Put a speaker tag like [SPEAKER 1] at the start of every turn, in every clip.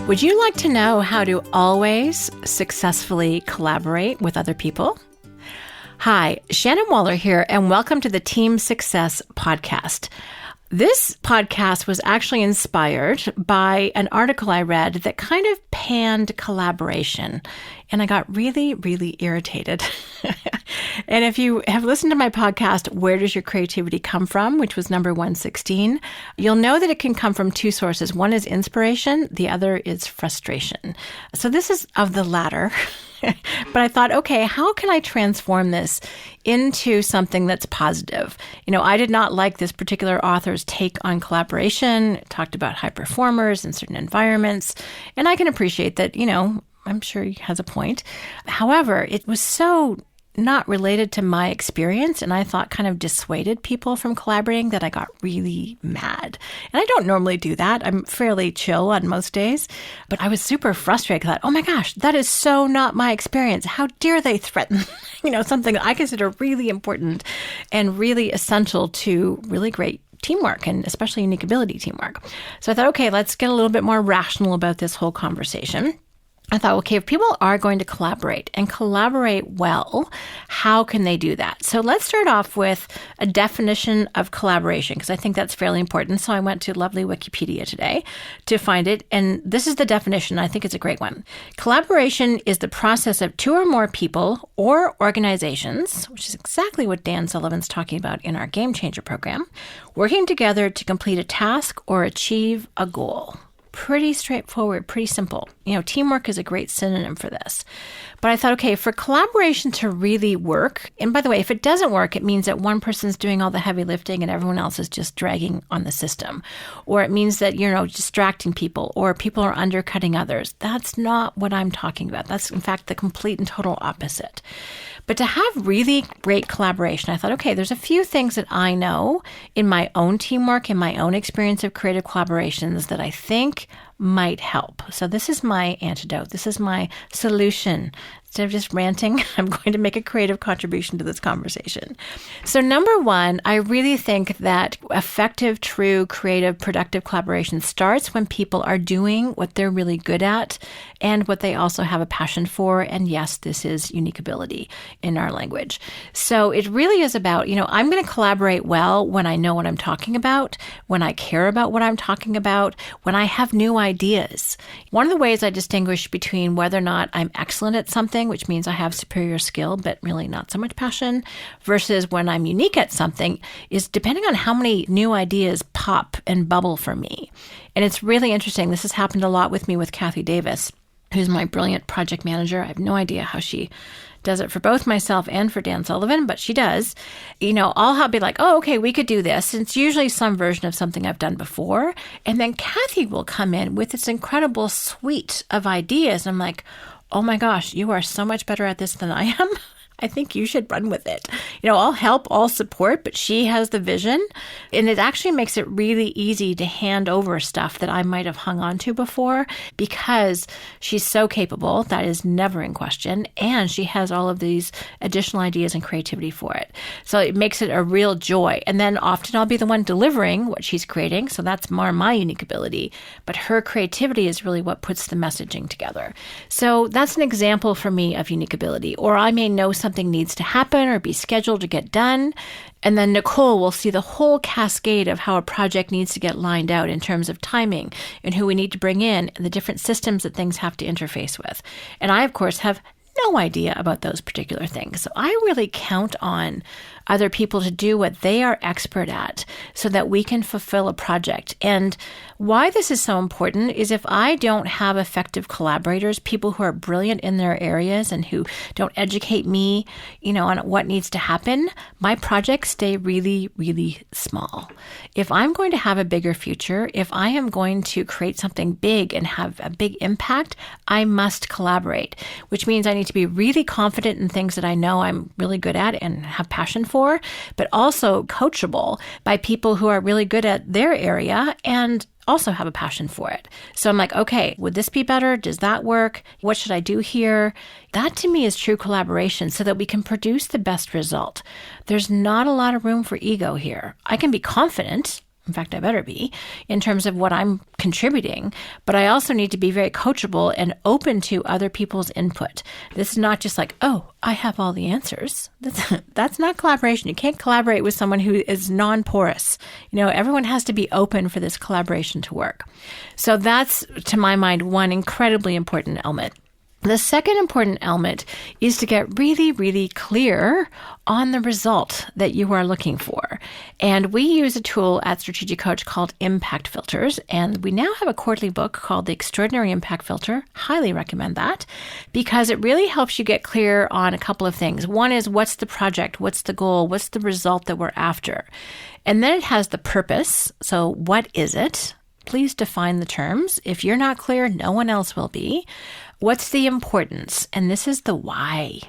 [SPEAKER 1] Would you like to know how to always successfully collaborate with other people? Hi, Shannon Waller here, and welcome to the Team Success Podcast. This podcast was actually inspired by an article I read that kind of panned collaboration, and I got really, really irritated. And if you have listened to my podcast, Where Does Your Creativity Come From?, which was number 116, you'll know that it can come from two sources. One is inspiration, the other is frustration. So this is of the latter. But I thought, okay, how can I transform this into something that's positive? You know, I did not like this particular author's take on collaboration. It talked about high performers in certain environments. And I can appreciate that, you know, I'm sure he has a point. However, it was so not related to my experience, and I thought kind of dissuaded people from collaborating that I got really mad. And I don't normally do that. I'm fairly chill on most days, but I was super frustrated. I thought, oh my gosh, that is so not my experience. How dare they threaten, something that I consider really important and really essential to really great teamwork, and especially unique ability teamwork. So I thought, okay, let's get a little bit more rational about this whole conversation. I thought, okay, if people are going to collaborate and collaborate well, how can they do that? So let's start off with a definition of collaboration, because I think that's fairly important. So I went to lovely Wikipedia today to find it. And this is the definition. I think it's a great one. Collaboration is the process of two or more people or organizations, which is exactly what Dan Sullivan's talking about in our Game Changer program, working together to complete a task or achieve a goal. Pretty straightforward, pretty simple. Teamwork is a great synonym for this. But I thought, okay, for collaboration to really work, and by the way, if it doesn't work, it means that one person's doing all the heavy lifting and everyone else is just dragging on the system. Or it means that, distracting people, or people are undercutting others. That's not what I'm talking about. That's, in fact, the complete and total opposite. But to have really great collaboration, I thought, okay, there's a few things that I know in my own teamwork, in my own experience of creative collaborations that I think might help. So this is my antidote. This is my solution. Instead of just ranting, I'm going to make a creative contribution to this conversation. So number one, I really think that effective, true, creative, productive collaboration starts when people are doing what they're really good at and what they also have a passion for. And yes, this is unique ability in our language. So it really is about, I'm going to collaborate well when I know what I'm talking about, when I care about what I'm talking about, when I have new ideas. One of the ways I distinguish between whether or not I'm excellent at something, which means I have superior skill, but really not so much passion, versus when I'm unique at something is depending on how many new ideas pop and bubble for me. And it's really interesting. This has happened a lot with me with Kathy Davis, who's my brilliant project manager. I have no idea how she does it for both myself and for Dan Sullivan, but she does. I'll be like, oh, okay, we could do this. And it's usually some version of something I've done before. And then Kathy will come in with this incredible suite of ideas. And I'm like, oh my gosh, you are so much better at this than I am. I think you should run with it. I'll help, I'll support, but she has the vision. And it actually makes it really easy to hand over stuff that I might have hung on to before because she's so capable. That is never in question. And she has all of these additional ideas and creativity for it. So it makes it a real joy. And then often I'll be the one delivering what she's creating. So that's more my unique ability. But her creativity is really what puts the messaging together. So that's an example for me of unique ability. Or I may know something needs to happen or be scheduled to get done. And then Nicole will see the whole cascade of how a project needs to get lined out in terms of timing and who we need to bring in and the different systems that things have to interface with. And I, of course, have no idea about those particular things. So I really count on other people to do what they are expert at so that we can fulfill a project. And why this is so important is if I don't have effective collaborators, people who are brilliant in their areas and who don't educate me, on what needs to happen, my projects stay really, really small. If I'm going to have a bigger future, if I am going to create something big and have a big impact, I must collaborate, which means I need to be really confident in things that I know I'm really good at and have passion for, but also coachable by people who are really good at their area and also have a passion for it. So I'm like, okay, would this be better? Does that work? What should I do here? That to me is true collaboration so that we can produce the best result. There's not a lot of room for ego here. I can be confident, In fact, I better be, in terms of what I'm contributing. But I also need to be very coachable and open to other people's input. This is not just like, oh, I have all the answers. That's not collaboration. You can't collaborate with someone who is non-porous. Everyone has to be open for this collaboration to work. So that's, to my mind, one incredibly important element. The second important element is to get really, really clear on the result that you are looking for. And we use a tool at Strategic Coach called Impact Filters. And we now have a quarterly book called The Extraordinary Impact Filter. Highly recommend that because it really helps you get clear on a couple of things. One is, what's the project? What's the goal? What's the result that we're after? And then it has the purpose. So what is it? Please define the terms. If you're not clear, no one else will be. What's the importance? And this is the why.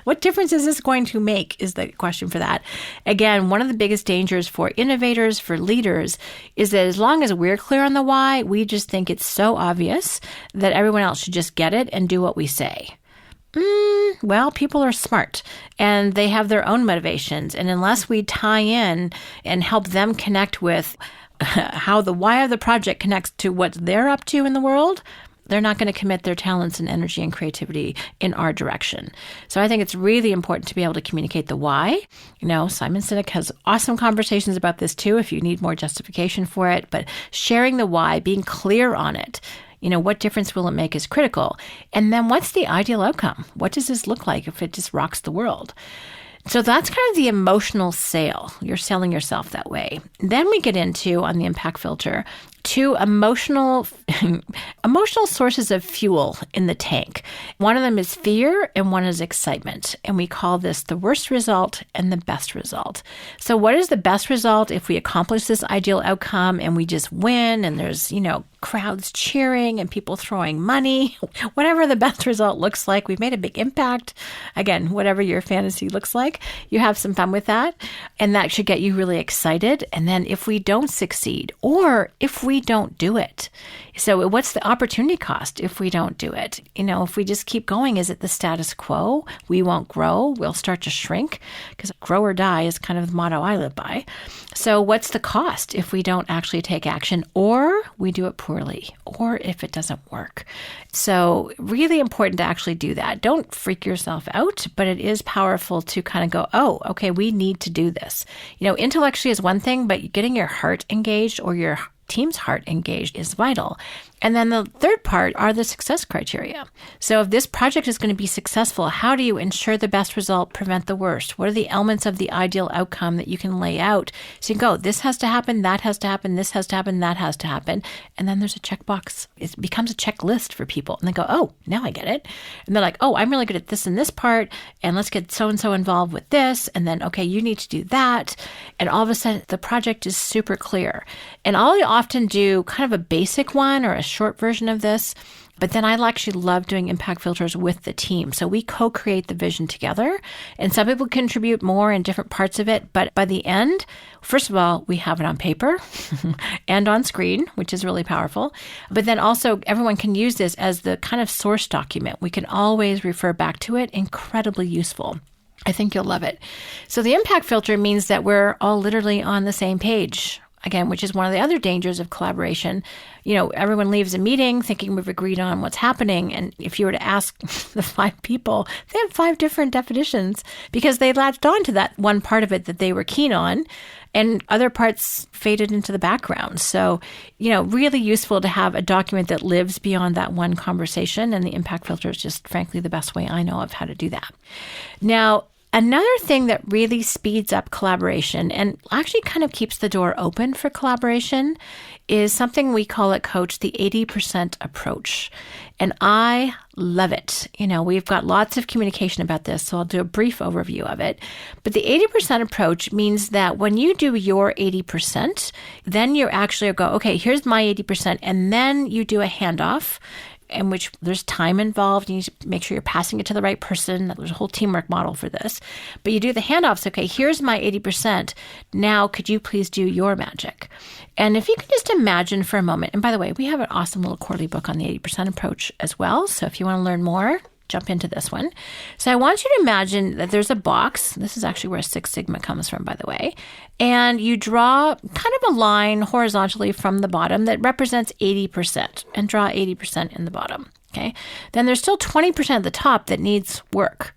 [SPEAKER 1] What difference is this going to make is the question for that. Again, one of the biggest dangers for innovators, for leaders, is that as long as we're clear on the why, we just think it's so obvious that everyone else should just get it and do what we say. Well, people are smart and they have their own motivations. And unless we tie in and help them connect with how the why of the project connects to what they're up to in the world, they're not going to commit their talents and energy and creativity in our direction. So I think it's really important to be able to communicate the why. Simon Sinek has awesome conversations about this too, if you need more justification for it. But sharing the why, being clear on it, what difference will it make is critical. And then what's the ideal outcome? What does this look like if it just rocks the world? So that's kind of the emotional sale. You're selling yourself that way. Then we get into, on the impact filter, two emotional sources of fuel in the tank. One of them is fear and one is excitement. And we call this the worst result and the best result. So what is the best result if we accomplish this ideal outcome and we just win and there's, crowds cheering and people throwing money, whatever the best result looks like, we've made a big impact. Again, whatever your fantasy looks like, you have some fun with that. And that should get you really excited. And then if we don't succeed or if we don't do it, so what's the opportunity cost if we don't do it? If we just keep going, is it the status quo? We won't grow. We'll start to shrink because grow or die is kind of the motto I live by. So what's the cost if we don't actually take action or we do it poorly or if it doesn't work? So really important to actually do that. Don't freak yourself out, but it is powerful to kind of go, oh, okay, we need to do this. Intellectually is one thing, but getting your heart engaged or your team's heart engaged is vital. And then the third part are the success criteria. So if this project is going to be successful, how do you ensure the best result, prevent the worst? What are the elements of the ideal outcome that you can lay out? So you go, this has to happen, that has to happen, this has to happen, that has to happen. And then there's a checkbox. It becomes a checklist for people. And they go, oh, now I get it. And they're like, oh, I'm really good at this and this part. And let's get so-and-so involved with this. And then, okay, you need to do that. And all of a sudden, the project is super clear. And I'll often do kind of a basic one or a short version of this, but then I actually love doing impact filters with the team. So we co-create the vision together, and some people contribute more in different parts of it. But by the end, first of all, we have it on paper and on screen, which is really powerful. But then also everyone can use this as the kind of source document. We can always refer back to it. Incredibly useful. I think you'll love it. So the impact filter means that we're all literally on the same page. Again, which is one of the other dangers of collaboration. Everyone leaves a meeting thinking we've agreed on what's happening. And if you were to ask the 5 people, they have 5 different definitions because they latched on to that one part of it that they were keen on and other parts faded into the background. So, really useful to have a document that lives beyond that one conversation. And the impact filter is just, frankly, the best way I know of how to do that. Now, another thing that really speeds up collaboration and actually kind of keeps the door open for collaboration is something we call at Coach the 80% approach. And I love it. We've got lots of communication about this, so I'll do a brief overview of it. But the 80% approach means that when you do your 80%, then you actually go, okay, here's my 80%, and then you do a handoff in which there's time involved. You need to make sure you're passing it to the right person. There's a whole teamwork model for this. But you do the handoffs. Okay, here's my 80%. Now, could you please do your magic? And if you can just imagine for a moment, and by the way, we have an awesome little quarterly book on the 80% approach as well. So if you want to learn more, jump into this one. So I want you to imagine that there's a box. This is actually where Six Sigma comes from, by the way. And you draw kind of a line horizontally from the bottom that represents 80% and draw 80% in the bottom. Okay. Then there's still 20% at the top that needs work.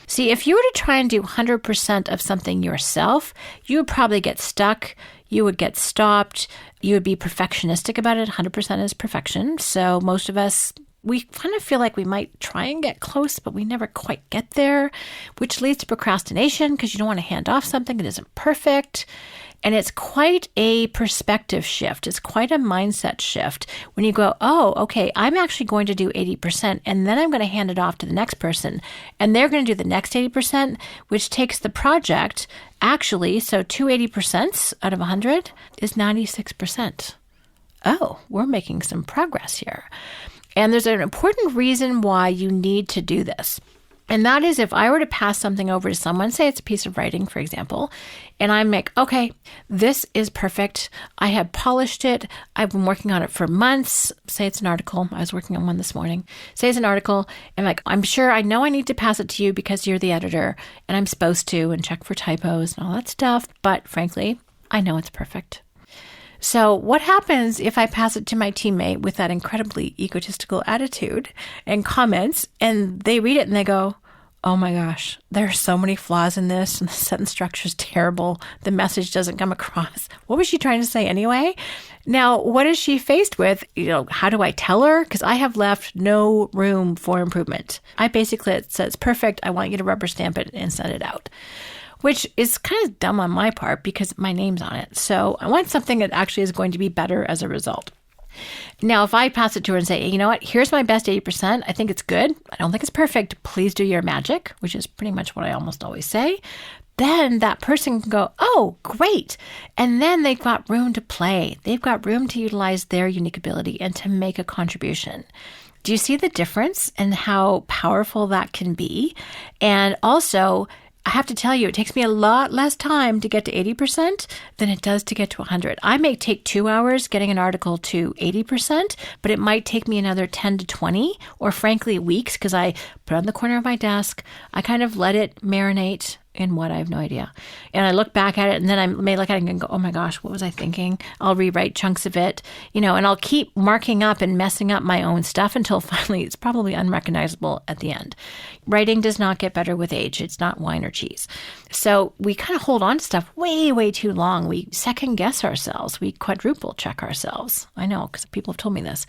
[SPEAKER 1] See, if you were to try and do 100% of something yourself, you would probably get stuck. You would get stopped. You would be perfectionistic about it. 100% is perfection. So most of us, we kind of feel like we might try and get close, but we never quite get there, which leads to procrastination because you don't want to hand off something that isn't perfect. And it's quite a perspective shift. It's quite a mindset shift when you go, oh, okay, I'm actually going to do 80% and then I'm going to hand it off to the next person and they're going to do the next 80%, which takes the project actually, so 280% out of 100 is 96%. Oh, we're making some progress here. And there's an important reason why you need to do this. And that is if I were to pass something over to someone, say it's a piece of writing, for example, and I'm like, okay, this is perfect. I have polished it. I've been working on it for months. Say it's an article. I was working on one this morning. Say it's an article. And like, I'm sure I know I need to pass it to you because you're the editor and I'm supposed to and check for typos and all that stuff. But frankly, I know it's perfect. So what happens if I pass it to my teammate with that incredibly egotistical attitude and comments, and they read it and they go, oh my gosh, there are so many flaws in this, and the sentence structure is terrible. The message doesn't come across. What was she trying to say anyway? Now, what is she faced with? How do I tell her? Because I have left no room for improvement. I basically said, it's perfect. I want you to rubber stamp it and send it out. Which is kind of dumb on my part because my name's on it. So I want something that actually is going to be better as a result. Now, if I pass it to her and say, hey, you know what, here's my best 80%. I think it's good. I don't think it's perfect. Please do your magic, which is pretty much what I almost always say. Then that person can go, oh, great. And then they've got room to play. They've got room to utilize their unique ability and to make a contribution. Do you see the difference in how powerful that can be? And also, I have to tell you, it takes me a lot less time to get to 80% than it does to get to 100. I may take 2 hours getting an article to 80%, but it might take me another 10 to 20 or frankly weeks because I put it on the corner of my desk. I kind of let it marinate in what? I have no idea. And I look back at it and then I may look at it and go, oh my gosh, what was I thinking? I'll rewrite chunks of it, and I'll keep marking up and messing up my own stuff until finally it's probably unrecognizable at the end. Writing does not get better with age. It's not wine or cheese. So we kind of hold on to stuff way, way too long. We second guess ourselves. We quadruple check ourselves. I know because people have told me this.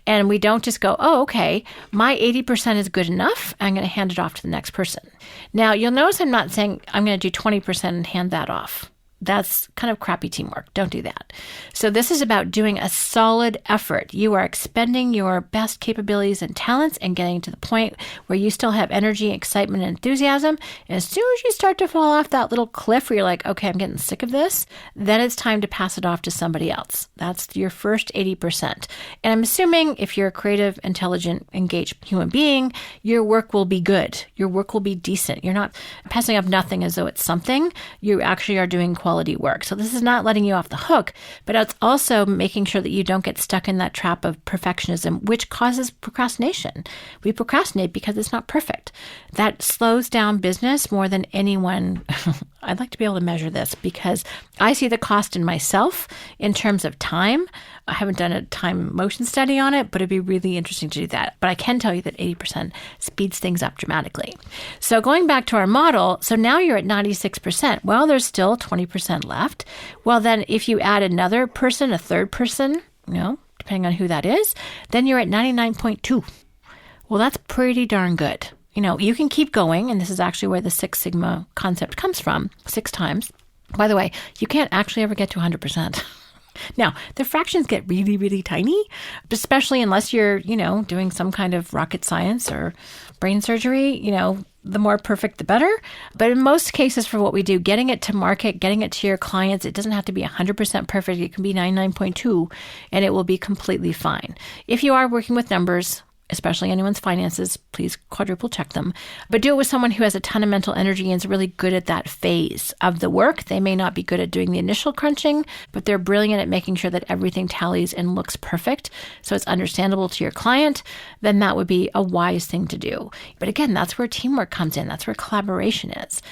[SPEAKER 1] And we don't just go, oh, okay, my 80% is good enough. I'm going to hand it off to the next person. Now, you'll notice I'm not saying I'm going to do 20% and hand that off. That's kind of crappy teamwork. Don't do that. So this is about doing a solid effort. You are expending your best capabilities and talents and getting to the point where you still have energy, excitement, and enthusiasm. And as soon as you start to fall off that little cliff where you're like, okay, I'm getting sick of this, then it's time to pass it off to somebody else. That's your first 80%. And I'm assuming if you're a creative, intelligent, engaged human being, your work will be good. Your work will be decent. You're not passing up nothing as though it's something. You actually are doing quality work. So this is not letting you off the hook, but it's also making sure that you don't get stuck in that trap of perfectionism, which causes procrastination. We procrastinate because it's not perfect. That slows down business more than anyone. I'd like to be able to measure this because I see the cost in myself in terms of time. I haven't done a time motion study on it, but it'd be really interesting to do that. But I can tell you that 80% speeds things up dramatically. So going back to our model, so now you're at 96%. Well, there's still 20% left. Well, then if you add another person, a third person, depending on who that is, then you're at 99.2. Well, that's pretty darn good. You can keep going, and this is actually where the Six Sigma concept comes from, 6 times. By the way, you can't actually ever get to 100%. Now, the fractions get really, really tiny, especially unless you're, doing some kind of rocket science or brain surgery, the more perfect, the better. But in most cases for what we do, getting it to market, getting it to your clients, it doesn't have to be 100% perfect. It can be 99.2 and it will be completely fine. If you are working with numbers, especially anyone's finances. Please quadruple check them. But do it with someone who has a ton of mental energy and is really good at that phase of the work. They may not be good at doing the initial crunching, but they're brilliant at making sure that everything tallies and looks perfect so it's understandable to your client. Then that would be a wise thing to do. But again, that's where teamwork comes in. That's where collaboration is.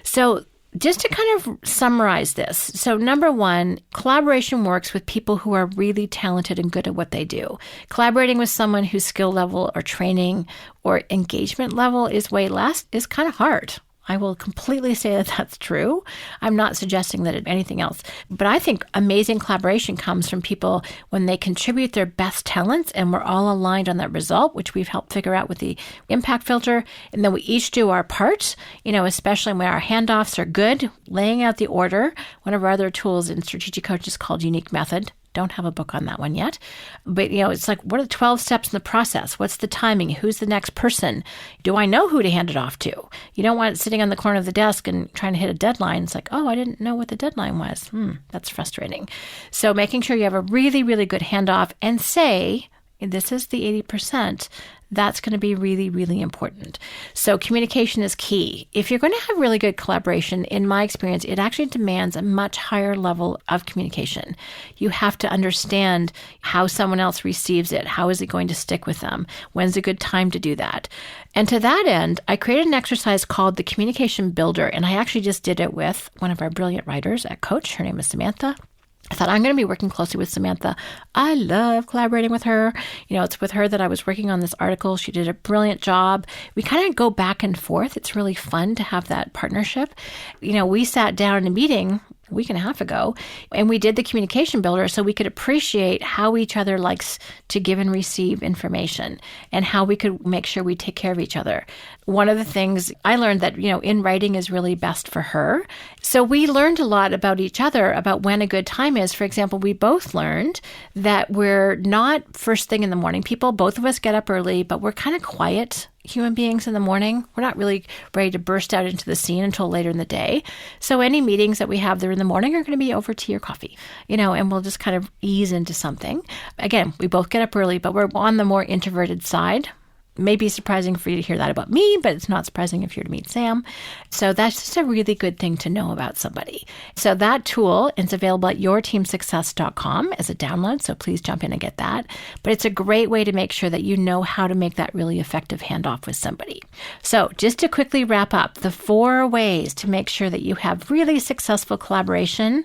[SPEAKER 1] So just to kind of summarize this. So number one, collaboration works with people who are really talented and good at what they do. Collaborating with someone whose skill level or training or engagement level is way less is kind of hard. I will completely say that that's true. I'm not suggesting that it's anything else. But I think amazing collaboration comes from people when they contribute their best talents and we're all aligned on that result, which we've helped figure out with the impact filter. And then we each do our part, especially when our handoffs are good, laying out the order. One of our other tools in Strategic Coach is called Unique Method. Don't have a book on that one yet. But, it's like, what are the 12 steps in the process? What's the timing? Who's the next person? Do I know who to hand it off to? You don't want it sitting on the corner of the desk and trying to hit a deadline. It's like, oh, I didn't know what the deadline was. That's frustrating. So making sure you have a really, really good handoff and say, this is the 80%. That's going to be really, really important. So communication is key. If you're going to have really good collaboration, in my experience, it actually demands a much higher level of communication. You have to understand how someone else receives it. How is it going to stick with them? When's a good time to do that? And to that end, I created an exercise called the Communication Builder, and I actually just did it with one of our brilliant writers at Coach. Her name is Samantha. I thought I'm going to be working closely with Samantha. I love collaborating with her. It's with her that I was working on this article. She did a brilliant job. We kind of go back and forth. It's really fun to have that partnership. We sat down in a meeting a week and a half ago, and we did the communication builder so we could appreciate how each other likes to give and receive information and how we could make sure we take care of each other. One of the things I learned that, in writing is really best for her. So we learned a lot about each other, about when a good time is. For example, we both learned that we're not first thing in the morning people. Both of us get up early, but we're kind of quiet human beings in the morning. We're not really ready to burst out into the scene until later in the day. So any meetings that we have there in the morning are going to be over tea or coffee, and we'll just kind of ease into something. Again, we both get up early, but we're on the more introverted side. May be surprising for you to hear that about me, but it's not surprising if you're to meet Sam. So that's just a really good thing to know about somebody. So that tool is available at yourteamsuccess.com as a download. So please jump in and get that. But it's a great way to make sure that you know how to make that really effective handoff with somebody. So just to quickly wrap up, the 4 ways to make sure that you have really successful collaboration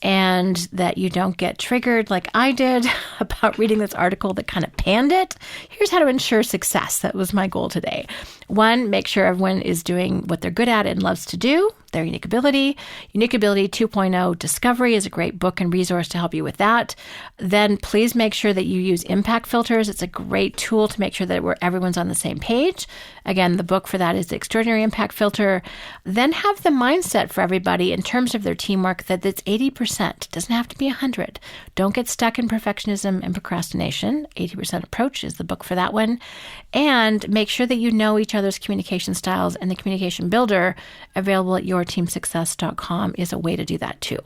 [SPEAKER 1] and that you don't get triggered like I did about reading this article that kind of panned it. Here's how to ensure success. That was my goal today. 1, make sure everyone is doing what they're good at and loves to do, their unique ability. Unique Ability 2.0 Discovery is a great book and resource to help you with that. Then please make sure that you use impact filters. It's a great tool to make sure that everyone's on the same page. Again, the book for that is The Extraordinary Impact Filter. Then have the mindset for everybody in terms of their teamwork that it's 80%. It doesn't have to be 100. Don't get stuck in perfectionism and procrastination. 80% approach is the book for that one. And make sure that you know each other's communication styles, and the communication builder available at yourteamsuccess.com is a way to do that too.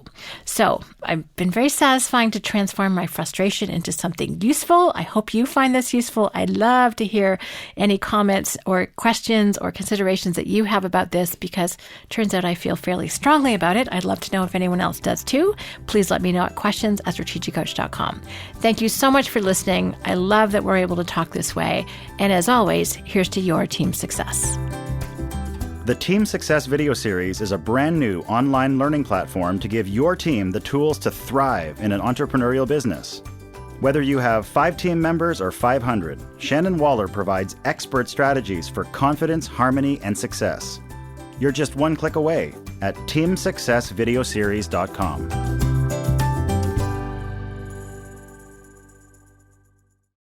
[SPEAKER 1] So I've been very satisfying to transform my frustration into something useful. I hope you find this useful. I'd love to hear any comments or questions or considerations that you have about this, because it turns out I feel fairly strongly about it. I'd love to know if anyone else does too. Please let me know at questions@strategiccoach.com. Thank you so much for listening. I love that we're able to talk this way. And as always, here's to your team success.
[SPEAKER 2] The Team Success video series is a brand new online learning platform to give your team the tools to thrive in an entrepreneurial business. Whether you have 5 team members or 500, Shannon Waller provides expert strategies for confidence, harmony, and success. You're just one click away at teamsuccessvideoseries.com.